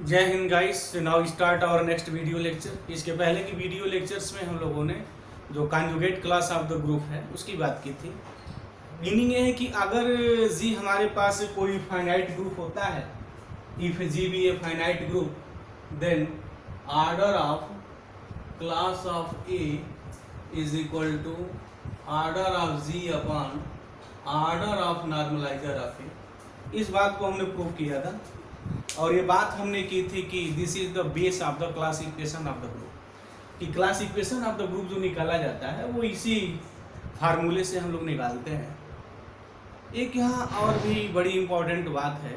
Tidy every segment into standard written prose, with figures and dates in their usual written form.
जय Hind guys. Now start our next video lecture. इसके पहले की वीडियो लेक्चर्स में हम लोगों ने जो conjugate class of the group है उसकी बात की थी। मीनिंग ये है कि अगर जी हमारे पास कोई फाइनाइट ग्रुप होता है, if G be a finite group, then order of class of A is equal to order of G upon order of normalizer of A. इस बात को हमने प्रूव किया था और ये बात हमने की थी कि this is the base of the classification of the group. कि क्लासिफिकेशन ऑफ द ग्रुप जो निकाला जाता है वो इसी फार्मूले से हम लोग निकालते हैं। एक यहाँ और भी बड़ी इम्पोर्टेंट बात है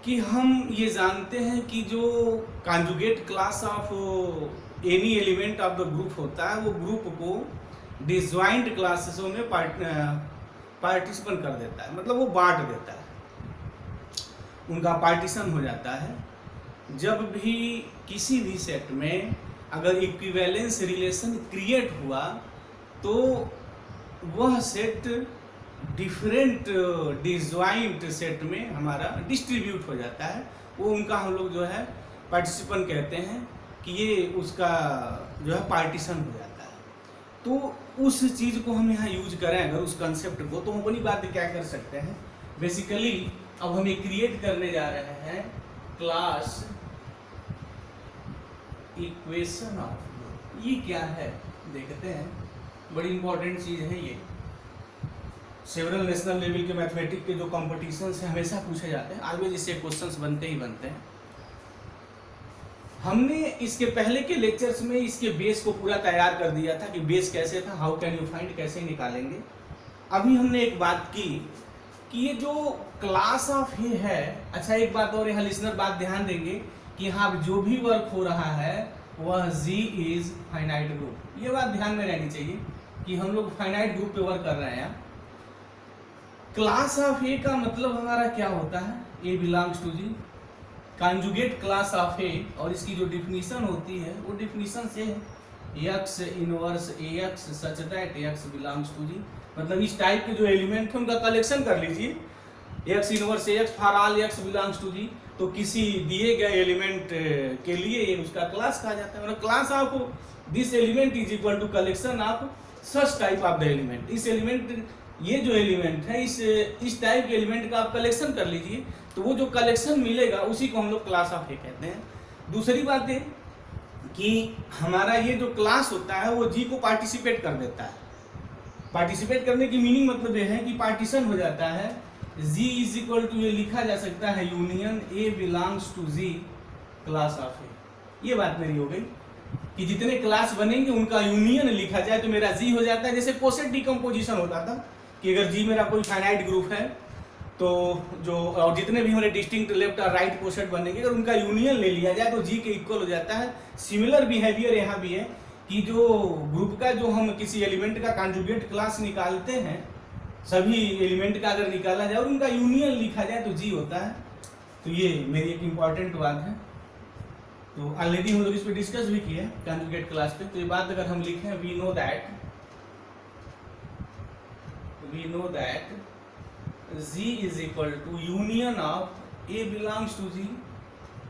कि हम ये जानते हैं कि जो conjugate class of any element of the group होता है वो ग्रुप को डिसजॉइंट क्लासेसों में पार्टिसिपेंट कर देता है, मतलब वो बांट देता है, उनका पार्टीशन हो जाता है। जब भी किसी भी सेट में अगर इक्विवेलेंस रिलेशन क्रिएट हुआ तो वह सेट डिफरेंट डिसजॉइंट सेट में हमारा डिस्ट्रीब्यूट हो जाता है। वो उनका हम लोग जो है पार्टिसिपेंट कहते हैं कि ये उसका जो है पार्टीशन हो जाता है। तो उस चीज़ को हम यहाँ यूज करें अगर उस कंसेप्ट को, तो हम अपनी बात क्या कर सकते हैं। बेसिकली अब हम ये क्रिएट करने जा रहे हैं क्लास इक्वेशन ऑफ। ये क्या है देखते हैं, बड़ी इंपॉर्टेंट चीज है ये। सेवरल नेशनल लेवल के मैथमेटिक्स के जो कॉम्पिटिशन से हमेशा पूछे जाते हैं, आज भी जिससे क्वेश्चंस बनते ही बनते हैं। हमने इसके पहले के लेक्चर्स में इसके बेस को पूरा तैयार कर दिया था कि बेस कैसे था, हाउ कैन यू फाइंड, कैसे निकालेंगे। अभी हमने एक बात की कि ये जो क्लास ऑफ ए है, अच्छा एक बात और यहाँ लिसनर बात ध्यान देंगे कि यहाँ जो भी वर्क हो रहा है वह जी इज फाइनाइट ग्रुप। ये बात ध्यान में रहनी चाहिए कि हम लोग फाइनाइट ग्रुप पे वर्क कर रहे हैं। क्लास ऑफ ए का मतलब हमारा क्या होता है, A belongs to G conjugate class of A, और इसकी जो डिफिनीशन होती है वो डिफिनीशन से है x inverse A x such that x belongs to G. मतलब इस टाइप के जो एलिमेंट है उनका कलेक्शन कर लीजिए, x inverse x for all x belongs to G. तो किसी दिए गए एलिमेंट के लिए ये उसका क्लास कहा जाता है। मतलब class of this element is equal to collection of such type of the element. इस एलिमेंट, ये जो एलिमेंट है इस टाइप के एलिमेंट का आप कलेक्शन कर लीजिए, तो वो जो कलेक्शन मिलेगा उसी को हम लोग क्लास ऑफ ए कहते हैं। दूसरी बात है कि हमारा ये जो क्लास होता है वो जी को पार्टिसिपेट कर देता है। पार्टिसिपेट करने की मीनिंग मतलब ये है कि पार्टीशन हो जाता है। जी इज इक्वल टू, ये लिखा जा सकता है union A belongs to G class of A. ये बात मेरी हो गई कि जितने क्लास बनेंगे उनका यूनियन लिखा जाए तो मेरा जी हो जाता है। जैसे कोसेट डिकम्पोजिशन होता था कि अगर जी मेरा कोई फाइनाइट ग्रुप है तो जो और जितने भी हमारे डिस्टिंक्ट लेफ्ट और राइट कोसेट बनेंगे अगर उनका यूनियन ले लिया जाए तो जी के इक्वल हो जाता है। सिमिलर बिहेवियर यहाँ भी है कि जो ग्रुप का जो हम किसी एलिमेंट का कॉन्जुगेट क्लास निकालते हैं, सभी एलिमेंट का अगर निकाला जाए और उनका यूनियन लिखा जाए तो जी होता है। तो ये मेरी एक इम्पॉर्टेंट बात है। तो ऑलरेडी हम लोग इस पर डिस्कस भी किए कॉन्जुगेट क्लास पे। तो ये बात अगर हम लिखें, we know that G is equal to union of A belongs to G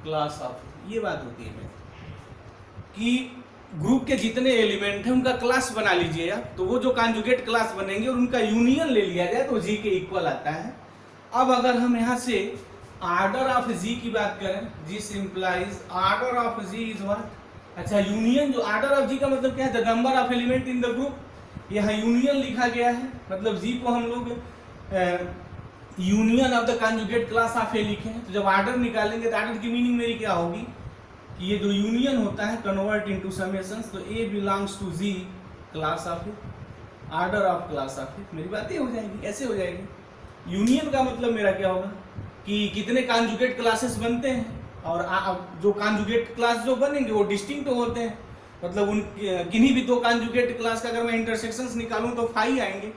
class of A। ये बात होती है कि ग्रुप के जितने एलिमेंट हैं उनका क्लास बना लीजिए आप, तो वो जो कॉन्जुगेट क्लास बनेंगे और उनका यूनियन ले लिया जाए तो G के इक्वल आता है। अब अगर हम यहाँ से ऑर्डर ऑफ G की बात करें, this implies order of G is what. अच्छा यूनियन, जो ऑर्डर ऑफ G का मतलब क्या है, the number of element in the group. यहाँ यूनियन लिखा गया है, मतलब G को हम लोग union of the conjugate class of A लिखे हैं। तो जब ऑर्डर निकालेंगे तो ऑर्डर की मीनिंग मेरी क्या होगी कि ये जो यूनियन होता है कन्वर्ट इनटू समेशंस, तो A belongs to G class of A, order of class of A. मेरी बातें हो जाएगी, ऐसे हो जाएगी। यूनियन का मतलब मेरा क्या होगा कि कितने कॉन्जुगेट क्लासेस बनते हैं और जो कॉन्जुगेट क्लास जो बनेंगे वो डिस्टिंक्ट होते हैं। मतलब उन किन्हीं भी दो कॉन्जुगेट क्लास का अगर मैं इंटरसेक्शंस निकालूं तो फाई आएंगे।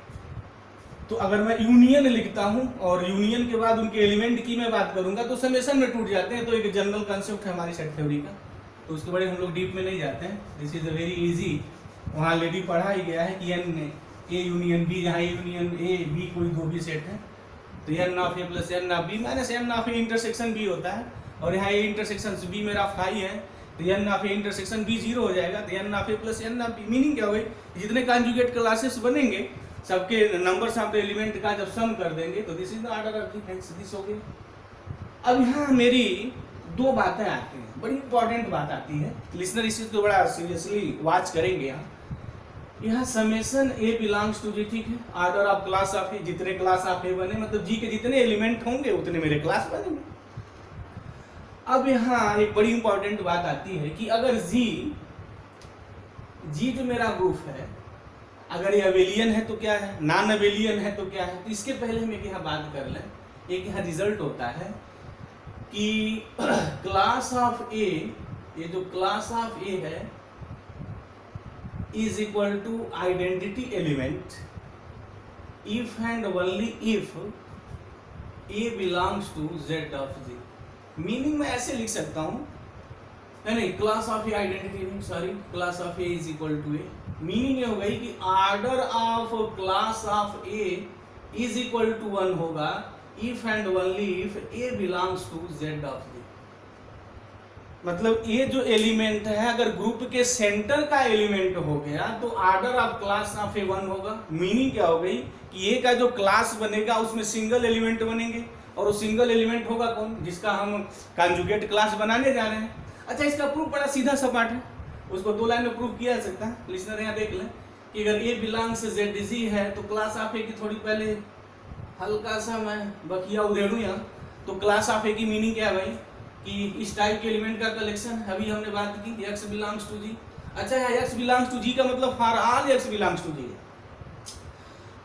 तो अगर मैं यूनियन लिखता हूं और यूनियन के बाद उनके एलिमेंट की मैं बात करूंगा तो समेशन में टूट जाते हैं। तो एक जनरल कंसेप्ट है हमारी सेट थ्योरी का, तो उसके बड़े हम लोग डीप में नहीं जाते हैं। This is a very easy, वहाँ ऑलरेडी पढ़ा ही गया है कि एन ए यूनियन बी, जहाँ यूनियन ए बी कोई दो भी सेट है तो N of A plus N of B minus N of A intersection B होता है। और यहाँ ए इंटरसेक्शन बी मेरा फाई है, तो N of A intersection B 0 हो जाएगा, तो N of A plus N of B. Meaning क्या हो गई, जितने कॉन्जुगेट क्लासेस बनेंगे सबके नंबर्स ऑफ द एलिमेंट का जब सम कर देंगे तो this is the order of the hence this हो गया। अब यहाँ मेरी दो बातें आती हैं, बड़ी इंपॉर्टेंट बात आती है, लिसनर इस चीज को बड़ा सीरियसली वॉच करेंगे। यहाँ समेशन ए बिलोंग्स टू जी, ठीक है, ऑर्डर ऑफ क्लास ऑफ ए, जितने क्लास ऑफ ए बने मतलब जी के जितने एलिमेंट होंगे उतने मेरे क्लास बनेंगे। अब यहाँ एक बड़ी इंपॉर्टेंट बात आती है कि अगर जी जो मेरा ग्रुप है अगर ये अवेलियन है तो क्या है, नॉन अवेलियन है तो क्या है, तो इसके पहले हम एक यहाँ बात कर लें। एक यहाँ रिजल्ट होता है कि क्लास ऑफ ए, ये जो क्लास ऑफ ए है is equal to identity element if and only if a belongs to z of z। Meaning मैं ऐसे लिख सकता हूँ, नहीं, क्लास ऑफ ए आइडेंटिटी नहीं, sorry, class of A is equal to A. Meaning ये हो गई कि order of class of A is equal to 1 होगा if and only if A belongs to z of z। मतलब ये जो element है अगर ग्रुप के सेंटर का एलिमेंट हो गया तो order of class of A 1 होगा। मीनिंग क्या हो गई कि ए का जो क्लास बनेगा उसमें सिंगल एलिमेंट बनेंगे, और वो सिंगल एलिमेंट होगा कौन, जिसका हम कॉन्जुगेट क्लास बनाने जा रहे हैं। अच्छा, इसका प्रूफ बड़ा सीधा सपाट है, उसको 2 लाइन में प्रूफ किया जा सकता है। लिसनर यहाँ देख लें कि अगर ए बिलोंग्स जेड जी है तो क्लास ऑफ ए की थोड़ी पहले हल्का सा मैं बकिया उधेड़ू यहाँ, तो क्लास ऑफ ए की मीनिंग क्या है भाई कि इस टाइप के एलिमेंट का कलेक्शन। अभी हमने बात की x बिलोंग्स टू जी। अच्छा है, x बिलोंग्स टू जी का मतलब for all x belongs to G है।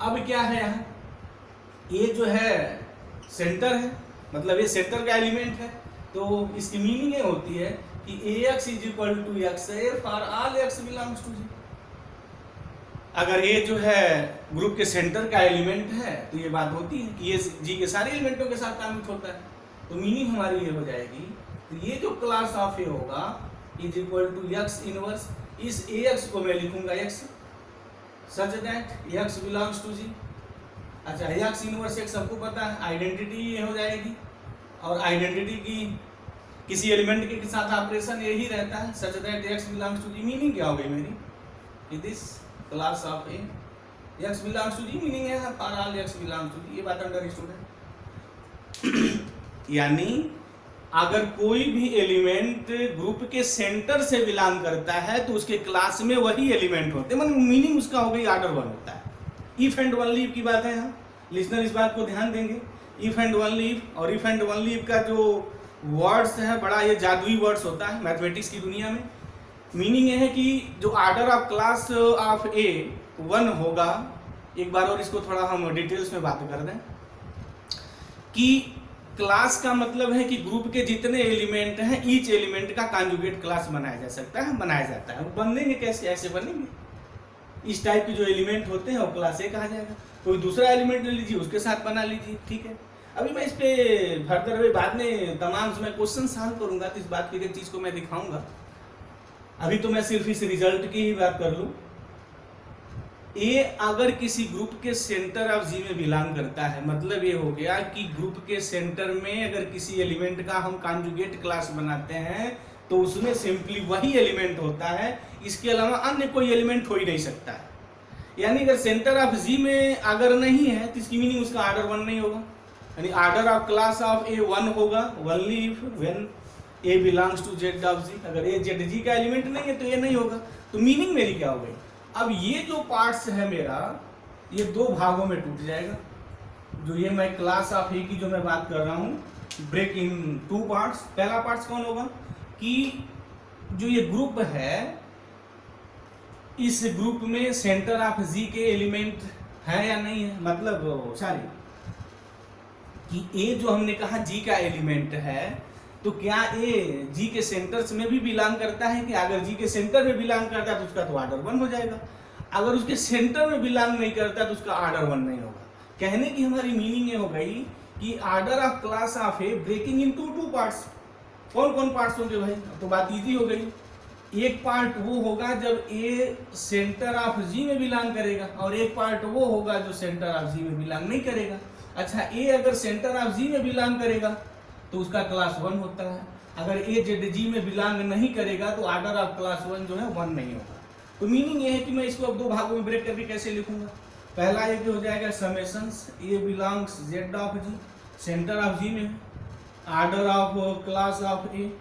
अब क्या है यहाँ, ये जो है सेंटर है, मतलब ये सेंटर का एलिमेंट है, तो इसकी मीनिंग ये होती है कि ax is equal to x है for all x belongs to G. अगर ये जो है ग्रुप के सेंटर का एलिमेंट है तो ये बात होती है कि ये जी के सारे एलिमेंटों के साथ कामित होता है, तो मीनिंग हमारी ये हो जाएगी, तो ये जो क्लास ऑफ ए होगा is equal to x inverse, इस ax को मैं लिखूंगा x such that x belongs to G. अच्छा, x इनवर्स x सबको पता है, आइडेंटिटी ये हो जाएगी, और आइडेंटिटी की किसी एलिमेंट के साथ ऑपरेशन यही रहता है, such that x belongs to G. Meaning क्या हो गई मेरी कि this class of A x belongs to G, meaning है for all x belongs to G. ये बात अंडरस्टूड है। यानी अगर कोई भी एलिमेंट ग्रुप के सेंटर से बिलोंग करता है तो उसके क्लास में वही एलिमेंट होते हैं, मतलब मीनिंग उसका हो गई ऑर्डर 1 होता है। इफ एंड ओनली इफ की बात है यहाँ, लिसनर इस बात को ध्यान देंगे। इफ एंड ओनली इफ, और इफ एंड ओनली इफ का जो वर्ड्स है बड़ा ये जादुई वर्ड्स होता है मैथमेटिक्स की दुनिया में। मीनिंग ये है कि जो order of class of A 1 होगा, एक बार और इसको थोड़ा हम डिटेल्स में बात कर दें कि क्लास का मतलब है कि ग्रुप के जितने एलिमेंट हैं ईच एलिमेंट का कॉन्जुगेट क्लास बनाया जा सकता है, बनाया जाता है। बनेंगे कैसे, ऐसे बनेंगे, इस टाइप के जो एलिमेंट होते हैं वो क्लास ए कहा जाएगा। कोई दूसरा एलिमेंट ले लीजिए उसके साथ बना लीजिए, ठीक है। अभी मैं इस पे फर्दर अभी बाद में तमाम मैं क्वेश्चन सॉल्व करूंगा तो इस बात की एक चीज को मैं दिखाऊंगा। अभी तो मैं सिर्फ इस रिजल्ट की ही बात कर लूँ। ए अगर किसी ग्रुप के सेंटर ऑफ जी में बिलोंग करता है, मतलब ये हो गया कि ग्रुप के सेंटर में अगर किसी एलिमेंट का हम कॉन्जुगेट क्लास बनाते हैं तो उसमें सिंपली वही एलिमेंट होता है, इसके अलावा अन्य कोई एलिमेंट हो ही नहीं सकता है। यानी अगर सेंटर ऑफ जी में अगर नहीं है तो इसकी मीनिंग उसका ऑर्डर 1 नहीं होगा, यानी order of class of A 1 होगा only if when A belongs to Z of G. अगर ए जेड जी का एलिमेंट नहीं है तो ये नहीं होगा। तो मीनिंग मेरी क्या हो गई, अब ये जो पार्ट्स है मेरा ये 2 भागों में टूट जाएगा। जो ये मैं क्लास ऑफ ए की जो मैं बात कर रहा हूँ ब्रेक इन 2 पार्ट्स। पहला पार्ट्स कौन होगा कि जो ये ग्रुप है इस ग्रुप में सेंटर ऑफ जी के एलिमेंट है या नहीं है, मतलब सॉरी कि ए जो हमने कहा जी का एलिमेंट है तो क्या ए जी के सेंटर्स में भी बिलोंग करता है कि अगर जी के सेंटर में बिलोंग करता है तो उसका तो ऑर्डर 1 हो जाएगा, अगर उसके सेंटर में बिलोंग नहीं करता तो उसका ऑर्डर 1 नहीं होगा। कहने की हमारी मीनिंग ये हो गई कि order of class of A breaking into 2 parts. कौन कौन पार्ट्स होंगे भाई, तो बात इजी हो गई। एक पार्ट वो होगा जब ए सेंटर ऑफ जी में बिलोंग करेगा और एक पार्ट वो होगा जो सेंटर ऑफ जी में बिलोंग नहीं करेगा। अच्छा, ए अगर सेंटर ऑफ जी में बिलोंग करेगा तो उसका क्लास 1 होता है। अगर ए जेड जी में बिलोंग नहीं करेगा तो ऑर्डर ऑफ क्लास 1 जो है 1 नहीं होगा। तो मीनिंग ये है कि मैं इसको अब दो भागों में ब्रेक करके कैसे लिखूंगा। पहला एक हो जाएगा summations A belongs Z of G, center of G में order of class of A,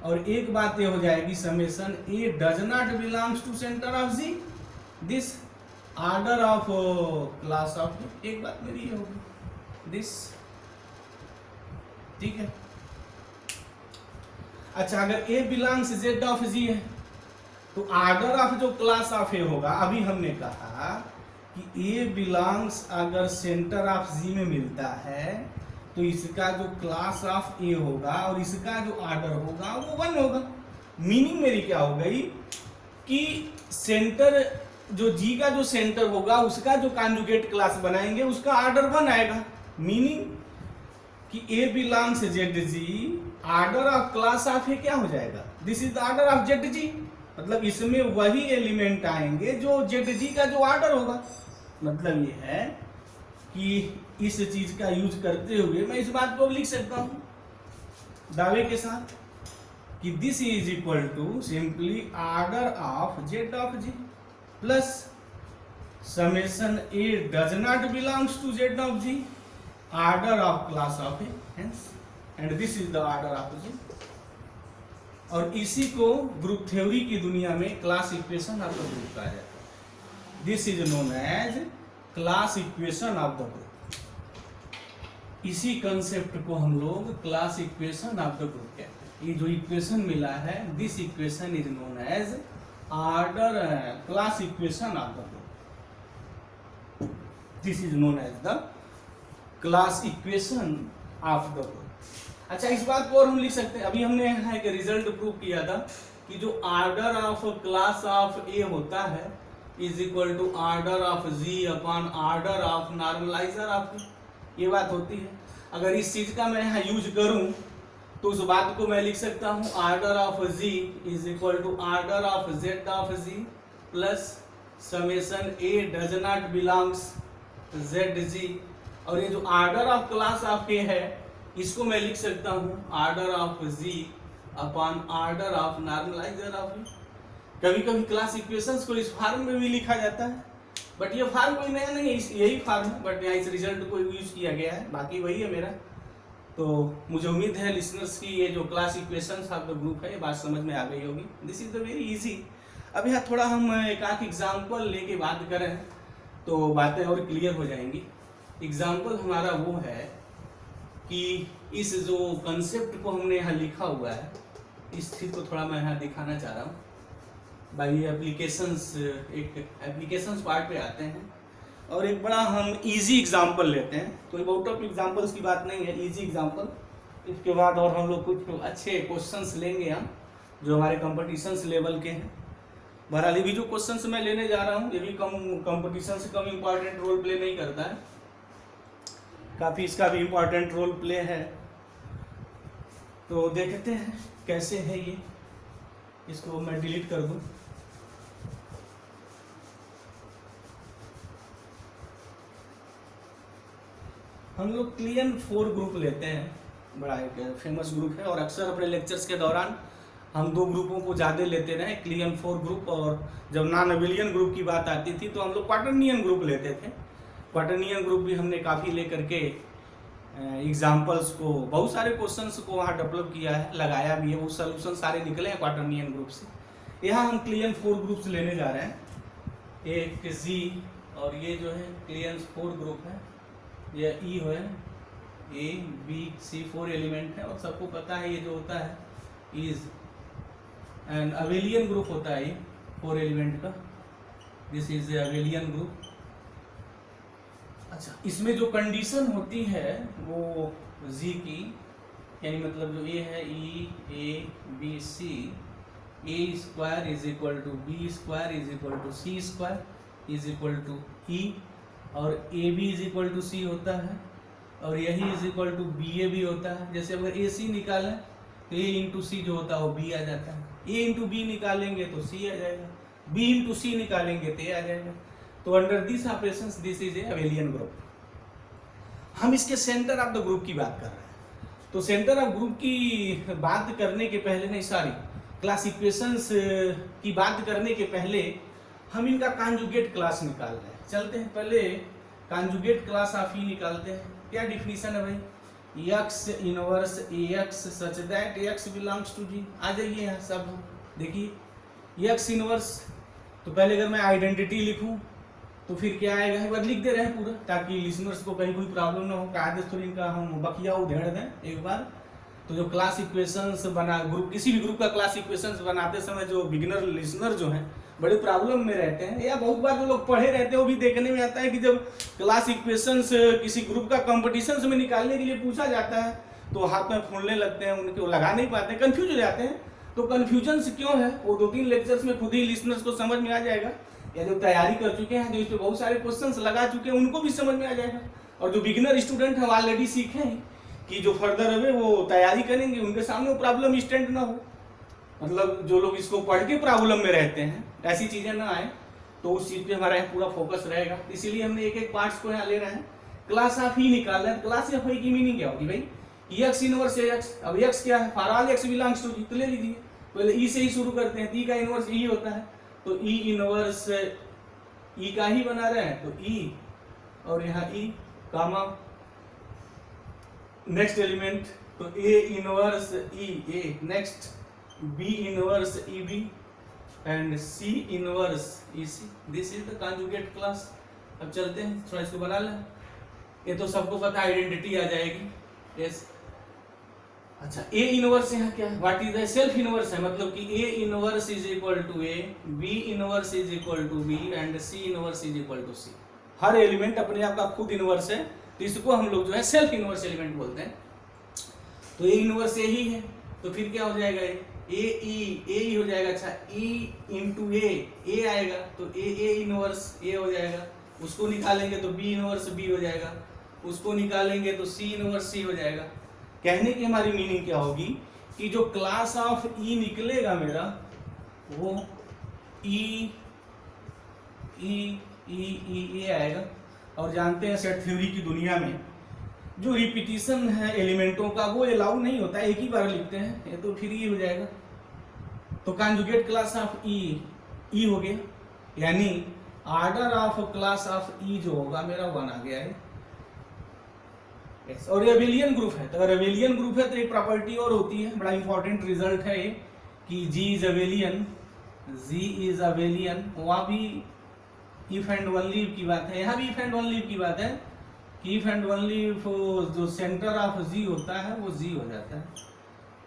और एक बात ये हो जाएगी summation A does not belongs to center of G, this order of class of A. एक बात मेरी ये होगी दिस, ठीक है। अच्छा, अगर ए बिलोंग्स जेड ऑफ जी है तो ऑर्डर ऑफ जो क्लास ऑफ ए होगा, अभी हमने कहा कि ए बिलोंग्स अगर सेंटर ऑफ जी में मिलता है तो इसका जो क्लास ऑफ ए होगा और इसका जो ऑर्डर होगा वो 1 होगा। मीनिंग मेरी क्या हो गई कि सेंटर जो जी का जो सेंटर होगा उसका जो कॉन्जुगेट क्लास बनाएंगे उसका ऑर्डर 1 आएगा। मीनिंग कि A belongs Z G, order of class of A क्या हो जाएगा, this is the order of Z G. मतलब इसमें वही एलिमेंट आएंगे जो जेड जी का जो ऑर्डर होगा। मतलब ये है कि इस चीज का यूज करते हुए मैं इस बात को लिख सकता हूं दावे के साथ कि this is equal to simply order of Z of G plus summation A does not belongs to Z of G, order of class of A, hence and this is the order of G. और इसी को group theory की दुनिया में class equation of the group कहा जाता है। This is known as class equation of the group. इसी कंसेप्ट को हम लोग class equation of the group कहते हैं। ये जो इक्वेशन मिला है this equation is known as order class equation of the group. This is known as the class equation of the group. अच्छा, इस बात को और हम लिख सकते हैं, अभी हमने यहाँ एक रिजल्ट प्रूव किया था कि जो order of class of A होता है is equal to order of G upon order of normalizer of, ये बात होती है। अगर इस चीज का मैं यहाँ यूज करूं तो उस बात को मैं लिख सकता हूँ order of G is equal to order of Z of G plus summation A does not belongs Z G, और ये जो order of class of A है इसको मैं लिख सकता हूँ order of G upon order of normalizer of A. कभी कभी क्लास इक्वेशंस को इस फॉर्म में भी लिखा जाता है, बट ये फॉर्म कोई नया नहीं है, यही फॉर्म है, बट यहाँ इस रिजल्ट को यूज किया गया है, बाकी वही है मेरा। तो मुझे उम्मीद है लिसनर्स की ये जो class equations of the group है ये बात समझ में आ गई होगी। This is the very easy. अब यहाँ थोड़ा हम एक आध एग्जाम्पल लेके बात करें तो बातें और क्लियर हो जाएंगी। एग्जाम्पल हमारा वो है कि इस जो कंसेप्ट को हमने यहाँ लिखा हुआ है इस चीज को थोड़ा मैं यहाँ दिखाना चाह रहा हूँ। भाई एप्लीकेशंस, एक एप्लीकेशंस पार्ट पे आते हैं और एक बड़ा हम इजी एग्जांपल लेते हैं। कोई बहुत ऑफ एग्जांपल्स की बात नहीं है, इजी एग्जांपल। इसके बाद और हम लोग कुछ अच्छे क्वेश्चंस लेंगे हम जो हमारे कंपटीशंस लेवल के हैं। बहरहाल भी जो क्वेश्चंस मैं लेने जा रहा हूँ ये भी कम कंपटीशन से कम इम्पॉर्टेंट रोल प्ले नहीं करता है, काफ़ी इसका भी इम्पॉर्टेंट रोल प्ले है। तो देखते हैं कैसे है ये। इसको मैं डिलीट कर दूं। हम लोग क्लियन 4 ग्रुप लेते हैं, बड़ा एक फेमस ग्रुप है और अक्सर अपने लेक्चर्स के दौरान हम 2 ग्रुपों को ज़्यादा लेते रहे, क्लियन 4 ग्रुप, और जब नॉन अबिलियन ग्रुप की बात आती थी तो हम लोग क्वाटर्नियन ग्रुप लेते थे। क्वाटर्नियन ग्रुप भी हमने काफ़ी लेकर के एग्जाम्पल्स को, बहुत सारे क्वेश्चंस को वहाँ डेवलप किया है, लगाया भी है, वो सोल्यूशन सारे निकले हैं क्वाटर्नियन ग्रुप से। यहाँ हम क्लियन 4 ग्रुप्स लेने जा रहे हैं, एक जी और ये जो है क्लियन 4 ग्रुप है, ये ई है, ए बी सी 4 एलिमेंट है और सबको पता है ये जो होता है इज एंड अवेलियन ग्रुप होता है ये 4 एलिमेंट का, दिस इज अवेलियन ग्रुप। अच्छा, इसमें जो कंडीशन होती है वो जी की, यानी मतलब जो ए है E A B C, A square is equal to B square is equal to C square is equal to E, और A B is equal to C होता है और यही is equal to B A भी होता है। जैसे अगर ए सी निकालें तो ए इंटू सी जो होता है वो बी आ जाता है, ए इंटू बी निकालेंगे तो सी आ जाएगा, बी इंटू सी निकालेंगे तो ए आ जाएगा। तो under this operations this is a abelian group. हम इसके सेंटर ऑफ द ग्रुप की बात कर रहे हैं, तो सेंटर ऑफ ग्रुप की बात करने के पहले नहीं, सॉरी, क्लास इक्वेशंस की बात करने के पहले हम इनका कॉन्जुगेट क्लास निकाल रहे हैं। चलते हैं पहले कॉन्जुगेट क्लास ऑफ ई निकालते हैं। क्या डिफिनीशन है भाई? x inverse ax such that x belongs to g। आ जाइए यहाँ सब देखिए x इनवर्स, तो पहले अगर मैं आइडेंटिटी लिखूं तो फिर क्या आएगा, एक बार लिख दे रहे हैं पूरा ताकि लिसनर्स को कहीं कोई प्रॉब्लम ना हो, कायदे थोड़ी इनका हम बकिया उधेड़ दें एक बार। तो जो क्लास इक्वेशंस बना ग्रुप, किसी भी ग्रुप का क्लास इक्वेशंस बनाते समय जो बिगिनर लिसनर जो हैं बड़े प्रॉब्लम में रहते हैं, या बहुत बार जो लोग पढ़े रहते हैं वो भी देखने में आता है कि जब क्लास इक्वेशंस किसी ग्रुप का कॉम्पिटिशन्स में निकालने के लिए पूछा जाता है तो हाथ में फूलने लगते हैं, उनको लगा नहीं पाते हैं, कंफ्यूज हो जाते हैं। तो कन्फ्यूजन क्यों है वो 2-3 लेक्चर्स में खुद ही लिसनर्स को समझ में आ जाएगा, या जो तैयारी कर चुके हैं, जो इस पे बहुत सारे क्वेश्चंस लगा चुके हैं, उनको भी समझ में आ जाएगा। और जो बिगिनर स्टूडेंट हैं ऑलरेडी सीखे हैं कि जो फर्दर है वो तैयारी करेंगे, उनके सामने वो प्रॉब्लम स्टैंड ना हो, मतलब जो लोग इसको पढ़ के प्रॉब्लम में रहते हैं ऐसी चीजें ना आए, तो उस चीज पे हमारा यहाँ पूरा फोकस रहेगा। इसीलिए हमने एक एक पार्ट्स को यहाँ ले रहे हैं। क्लास ऑफ ई निकाल रहे हैं। क्लास ऑफ ई की मीनिंग क्या होगी भाई? x inverse ax। अब x क्या है? For all x belongs to g, तो ले लीजिए पहले ई से ही शुरू करते हैं। e का इनवर्स ई होता है, तो ई इनवर्स ई का ही बना रहे हैं, तो ई और यहाँ ई कामा नेक्स्ट एलिमेंट, तो A inverse E A, next B inverse E B and C inverse E C. This is the conjugate class. अब चलते हैं थोड़ा इसको बना लें। ये तो सबको पता आइडेंटिटी आ जाएगी। यस, अच्छा ए इनवर्स यहाँ क्या है? What is the self inverse है, मतलब कि A inverse is equal to A, B inverse is equal to B and C inverse is equal to C. हर एलिमेंट अपने आप का खुद इनवर्स है, तो इसको हम लोग जो है सेल्फ इनवर्स एलिमेंट बोलते हैं। तो ए इनवर्स ए ही है, तो फिर क्या हो जाएगा? ए ई हो जाएगा। अच्छा ई इंटू ए आएगा, तो ए इनवर्स ए हो जाएगा। उसको निकालेंगे तो बी इनवर्स बी हो जाएगा, उसको निकालेंगे तो सी इनवर्स सी हो जाएगा। कहने की हमारी मीनिंग क्या होगी कि जो क्लास ऑफ ई निकलेगा मेरा वो ई आएगा। और जानते हैं सेट थ्योरी की दुनिया में जो रिपीटिशन है एलिमेंटों का वो अलाउ नहीं होता, एक ही बार लिखते हैं, ये तो फिर ई हो जाएगा। तो कॉन्जुगेट क्लास ऑफ ई हो गया, यानी ऑर्डर ऑफ क्लास ऑफ ई जो होगा मेरा 1 आ गया है। yes. और ये अबेलियन ग्रुप है, तो अगर अबेलियन ग्रुप है तो एक प्रॉपर्टी और होती है, बड़ा इंपॉर्टेंट रिजल्ट है ये कि G इज अबेलियन। वहाँ भी इफ एंड ओनली की बात है, यहाँ भी इफ एंड ओनली की बात है कि इफ एंड ओनली जो सेंटर ऑफ G होता है वो G हो जाता है।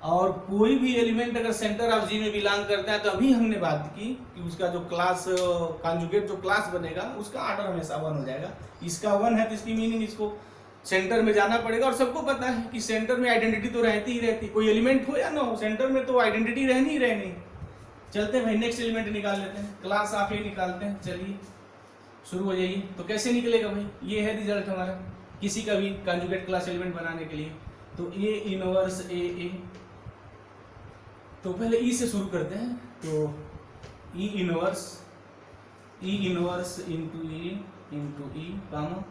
और कोई भी एलिमेंट अगर सेंटर ऑफ G में बिलोंग करता है तो अभी हमने बात की कि उसका जो क्लास कॉन्जुगेट जो क्लास बनेगा उसका ऑर्डर हमेशा 1 हो जाएगा। इसका 1 है तो इसकी मीनिंग इसको सेंटर में जाना पड़ेगा। और सबको पता है कि सेंटर में आइडेंटिटी तो रहती ही रहती, कोई एलिमेंट हो या ना हो, सेंटर में तो आइडेंटिटी रहनी ही रहनी। चलते हैं भाई नेक्स्ट एलिमेंट निकाल लेते हैं, क्लास ऑफ ए निकालते हैं। चलिए शुरू हो जाइए। तो कैसे निकलेगा भाई? ये है रिजल्ट हमारा किसी का भी कॉन्जुगेट क्लास एलिमेंट बनाने के लिए। तो ए इनवर्स ए, तो पहले ई से शुरू करते हैं। तो E inverse into E comma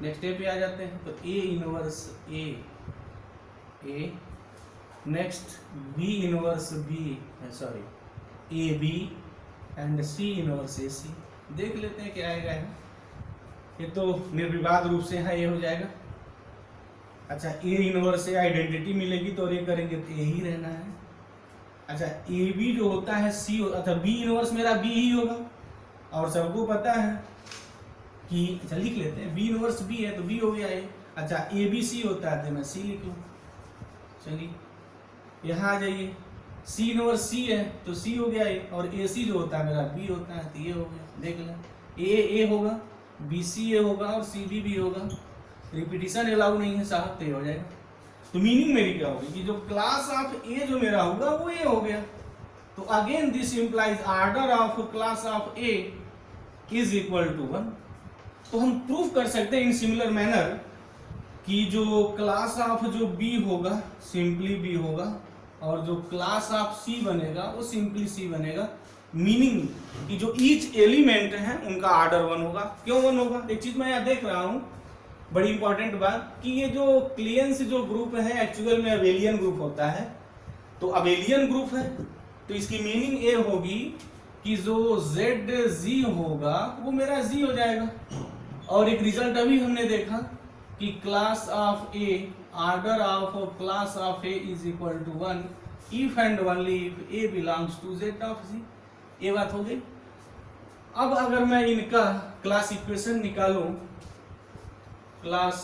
next पे आ जाते हैं। तो A inverse A, next B inverse B, sorry A B and C inverse A C. देख लेते हैं क्या आएगा। ये तो निर्विवाद रूप से यहाँ ए हो जाएगा। अच्छा ए इनवर्स से आइडेंटिटी मिलेगी तो ये करेंगे तो ए ही रहना है। अच्छा ए बी जो होता है सी, अच्छा बी इनवर्स मेरा बी ही होगा, और सबको पता है कि, अच्छा लिख लेते हैं, बी इनवर्स बी है तो बी हो गया ए। अच्छा ए बी सी होता है तो मैं सी लिख लूँ। चलिए यहाँ आ जाइए, सी इनवर्स सी है तो सी हो गया ए, और ए सी जो होता है मेरा बी होता है तो ये हो गया। देख लें, ए होगा, बी सी ए होगा और सी बी होगा। रिपीटिशन अलाउ नहीं है साहब, तो ये हो जाएगा। तो मीनिंग मेरी क्या होगी कि जो क्लास ऑफ ए जो मेरा होगा वो ए हो गया। तो again this implies order of class of A is equal to 1। तो हम प्रूफ कर सकते हैं इन सिमिलर मैनर कि जो क्लास ऑफ जो बी होगा सिंपली बी होगा, और जो क्लास ऑफ सी बनेगा वो सिंपली सी बनेगा। मीनिंग कि जो ईच एलिमेंट है उनका ऑर्डर 1 होगा। क्यों 1 होगा? एक चीज मैं यहाँ देख रहा हूँ बड़ी इंपॉर्टेंट बात कि ये जो क्लियंस जो ग्रुप है एक्चुअल में अबेलियन ग्रुप होता है। तो अबेलियन ग्रुप है तो इसकी मीनिंग ये होगी कि जो जेड जी होगा वो मेरा जी हो जाएगा। और एक रिजल्ट अभी हमने देखा कि class of A, order of class of A is equal to 1 if and only if A belongs to Z of G. ये बात हो गई। अब अगर मैं इनका क्लास इक्वेशन निकालूं, क्लास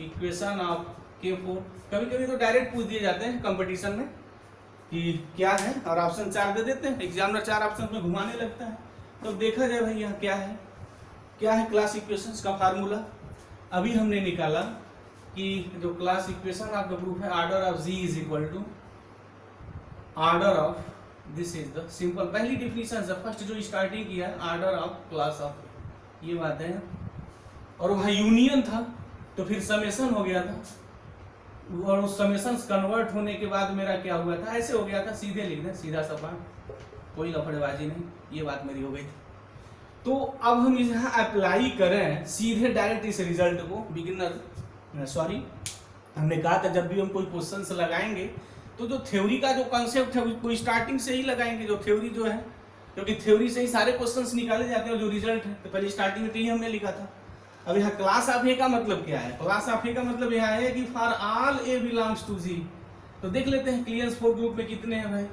इक्वेशन ऑफ K4, कभी कभी तो डायरेक्ट पूछ दिए जाते हैं कंपटीशन में कि क्या है और ऑप्शन 4 दे देते हैं, एग्जामिनर 4 ऑप्शन में घुमाने लगता है। तो देखा जाए भाई यहाँ क्या है क्लास इक्वेशंस का फार्मूला। अभी हमने निकाला कि जो class equation of the group है order of G is equal to order of, this is the simple पहली डिफिनीशन है, फर्स्ट जो स्टार्टिंग किया ऑर्डर ऑफ क्लास ऑफ, ये बात है। और वहाँ यूनियन था तो फिर समेशन हो गया था और उस समेशन कन्वर्ट होने के बाद मेरा क्या हुआ था, ऐसे हो गया था, सीधे लिख दें, सीधा सपाट, कोई लफड़ेबाजी नहीं, ये बात मेरी हो गई थी। तो अब हम यहाँ अप्लाई करें सीधे डायरेक्ट इस रिजल्ट को, बिगिनर सॉरी हमने कहा था जब भी हम कोई क्वेश्चंस लगाएंगे तो जो थ्योरी का जो कॉन्सेप्ट है उसको स्टार्टिंग से ही लगाएंगे, जो थ्योरी जो है, क्योंकि थ्योरी से ही सारे क्वेश्चंस निकाले जाते हैं। जो रिजल्ट है तो पहले स्टार्टिंग में तो ही हमने लिखा था। अब यहाँ क्लास ऑफ ए का मतलब क्या है, क्लास ऑफ ए का मतलब यहाँ है कि for all A belongs to G. तो देख लेते हैं क्लियंस 4 ग्रुप में कितने हैं भाई।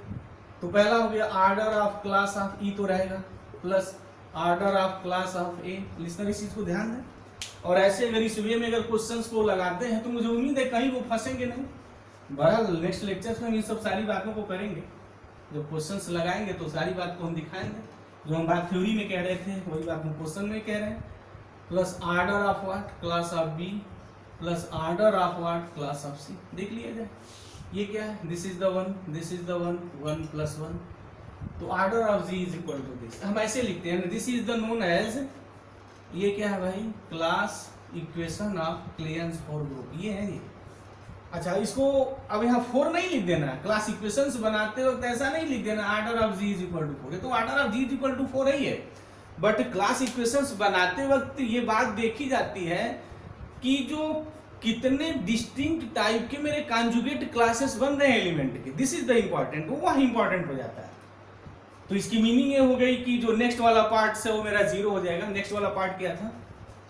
तो पहला हो गया ऑर्डर ऑफ क्लास ऑफ ई तो रहेगा plus order of class of A. Listener इस चीज को ध्यान दें। और ऐसे अगर इस वे में अगर क्वेश्चंस को लगाते हैं तो मुझे उम्मीद है कहीं वो फंसेंगे नहीं। बहरहाल नेक्स्ट लेक्चर्स में इन सब सारी बातों को करेंगे, जब क्वेश्चंस लगाएंगे तो सारी बात को हम दिखाएंगे। जो हम बात थ्योरी में कह रहे थे वही बात हम क्वेश्चन में कह रहे हैं। Plus order of what, class of B, plus order of what, class of C. देख लिया जाए ये क्या है, this is the one, this is the one, 1 + 1। तो order of G is equal to this, हम ऐसे लिखते हैं, this is the known as, ये क्या है भाई, class equation of Klein's 4 group, ये है ये। अच्छा, इसको अब यहाँ 4 नहीं लिख देना, क्लास इक्वेशंस बनाते वक्त ऐसा नहीं लिख देना order of G is equal to 4। तो order of G is equal to 4 ही है, बट क्लास इक्वेशंस बनाते वक्त ये बात देखी जाती है कि जो कितने डिस्टिंक्ट टाइप के मेरे कॉन्जुगेट क्लासेस बन रहे हैं एलिमेंट के, दिस इज द इम्पॉर्टेंट, वो वहाँ इंपॉर्टेंट हो जाता है। तो इसकी मीनिंग ये हो गई कि जो नेक्स्ट वाला पार्ट से वो मेरा 0 हो जाएगा। नेक्स्ट वाला पार्ट क्या था,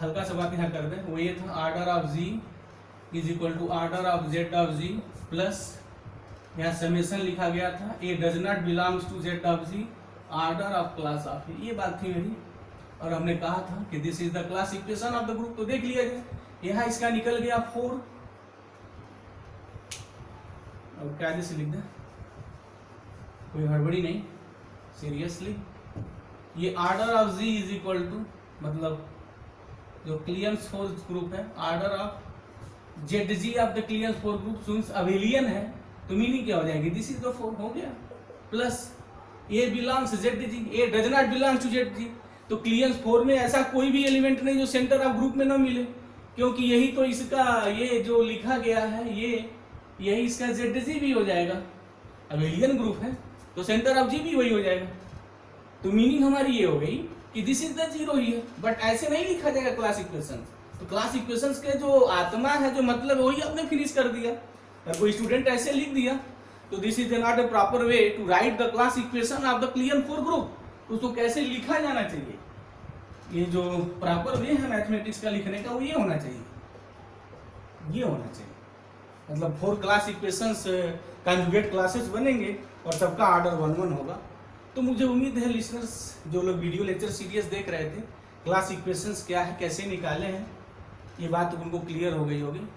हल्का सा बात यहाँ कर दें, वो ये था order of G is equal to order of Z of G plus, यहाँ समेशन लिखा गया था, A does not belongs to Z of G, order of class of A, ये बात थी मेरी। और हमने कहा था कि this is the class equation of the group. तो देख लिया जाए, यहाँ इसका निकल गया 4, और क्या जैसे लिख दें, कोई हड़बड़ी नहीं, सीरियसली। ये order of G is equal to, मतलब जो क्लियंस 4 ग्रुप है, order of Z G of the Klein's 4 group, since abelian है तो मीनिंग क्या हो जाएगी, दिस इज द 4 हो गया, plus A belongs Z G, A does not belongs to Z G. तो क्लियंस 4 में ऐसा कोई भी एलिमेंट नहीं जो सेंटर ऑफ ग्रुप में ना मिले, क्योंकि यही तो इसका ये जो लिखा गया है यही इसका जेड जी भी हो जाएगा। अबेलियन ग्रुप है तो सेंटर ऑफ जी भी वही हो जाएगा। तो मीनिंग हमारी ये हो गई कि दिस इज द 0 ही है, बट ऐसे नहीं लिखा जाएगा क्लास इक्वेशंस। तो क्लास इक्वेशंस के जो आत्मा है, जो मतलब वही आपने फिनिश कर दिया। अगर कोई स्टूडेंट ऐसे लिख दिया तो this is not a proper way to write the class equation of the Klein's 4 group. तो उसको कैसे लिखा जाना चाहिए, ये जो प्रॉपर वे है मैथमेटिक्स का लिखने का, वो ये होना चाहिए, ये होना चाहिए। मतलब 4 क्लास इक्वेशंस कॉन्जुगेट क्लासेस बनेंगे और सबका ऑर्डर 1-1 होगा। तो मुझे उम्मीद है लिसनर्स जो लोग वीडियो लेक्चर सीरीज देख रहे थे, क्लास इक्वेशंस क्या है, कैसे निकाले हैं, ये बात उनको क्लियर हो गई होगी।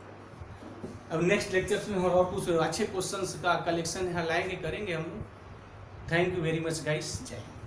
अब नेक्स्ट लेक्चर्स में और कुछ अच्छे क्वेश्चंस का कलेक्शन यहाँ लाएंगे, करेंगे हम लोग। Thank you very much guys, जय हिंद।